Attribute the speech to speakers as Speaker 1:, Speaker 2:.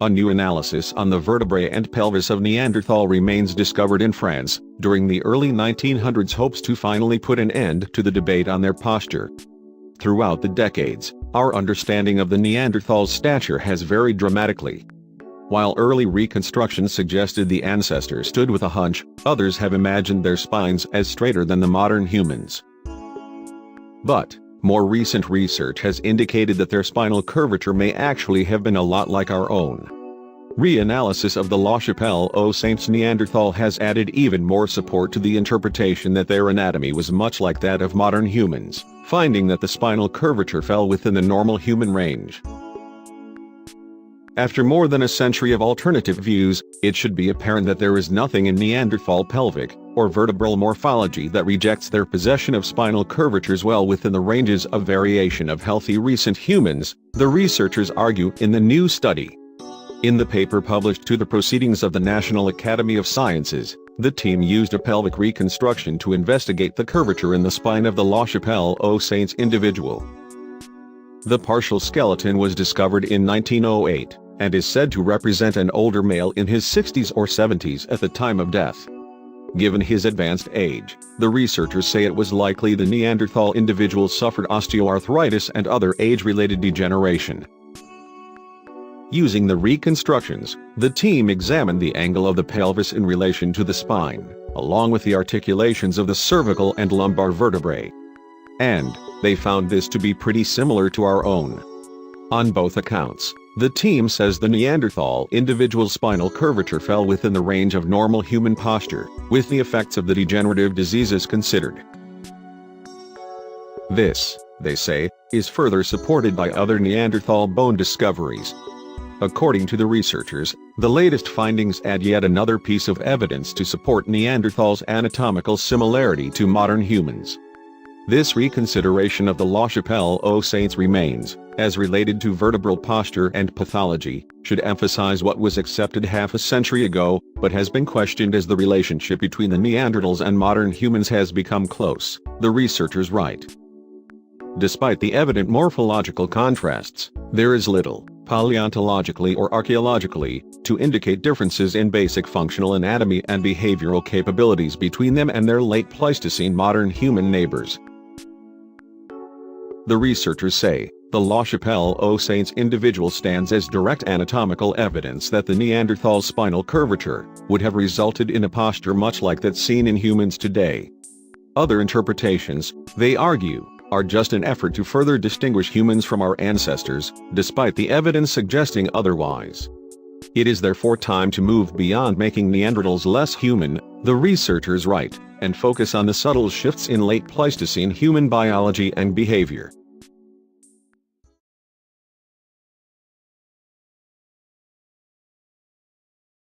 Speaker 1: A new analysis on the vertebrae and pelvis of Neanderthal remains discovered in France during the early 1900s hopes to finally put an end to the debate on their posture. Throughout the decades, our understanding of the Neanderthal's stature has varied dramatically. While early reconstructions suggested the ancestors stood with a hunch, others have imagined their spines as straighter than the modern humans. But more recent research has indicated that their spinal curvature may actually have been a lot like our own. Reanalysis of the Chapelle-aux-Saints Neanderthal has added even more support to the interpretation that their anatomy was much like that of modern humans, finding that the spinal curvature fell within the normal human range. After more than a century of alternative views, it should be apparent that there is nothing in Neanderthal pelvic or vertebral morphology that rejects their possession of spinal curvatures well within the ranges of variation of healthy recent humans, the researchers argue in the new study. In the paper published to the Proceedings of the National Academy of Sciences, the team used a pelvic reconstruction to investigate the curvature in the spine of the Chapelle-aux-Saints individual. The partial skeleton was discovered in 1908, and is said to represent an older male in his 60s or 70s at the time of death. Given his advanced age, the researchers say it was likely the Neanderthal individual suffered osteoarthritis and other age-related degeneration. Using the reconstructions, the team examined the angle of the pelvis in relation to the spine, along with the articulations of the cervical and lumbar vertebrae. And they found this to be pretty similar to our own. On both accounts, the team says the Neanderthal individual's spinal curvature fell within the range of normal human posture, with the effects of the degenerative diseases considered. This, they say, is further supported by other Neanderthal bone discoveries. According to the researchers, the latest findings add yet another piece of evidence to support Neanderthal's anatomical similarity to modern humans. This reconsideration of the Chapelle-aux-Saints remains, as related to vertebral posture and pathology, should emphasize what was accepted half a century ago, but has been questioned as the relationship between the Neanderthals and modern humans has become close, the researchers write. Despite the evident morphological contrasts, there is little, paleontologically or archaeologically, to indicate differences in basic functional anatomy and behavioral capabilities between them and their late Pleistocene modern human neighbors. The researchers say, the Chapelle-aux-Saints individual stands as direct anatomical evidence that the Neanderthal's spinal curvature would have resulted in a posture much like that seen in humans today. Other interpretations, they argue, are just an effort to further distinguish humans from our ancestors, despite the evidence suggesting otherwise. It is therefore time to move beyond making Neanderthals less human, the researchers write, and focus on the subtle shifts in late Pleistocene human biology and behavior.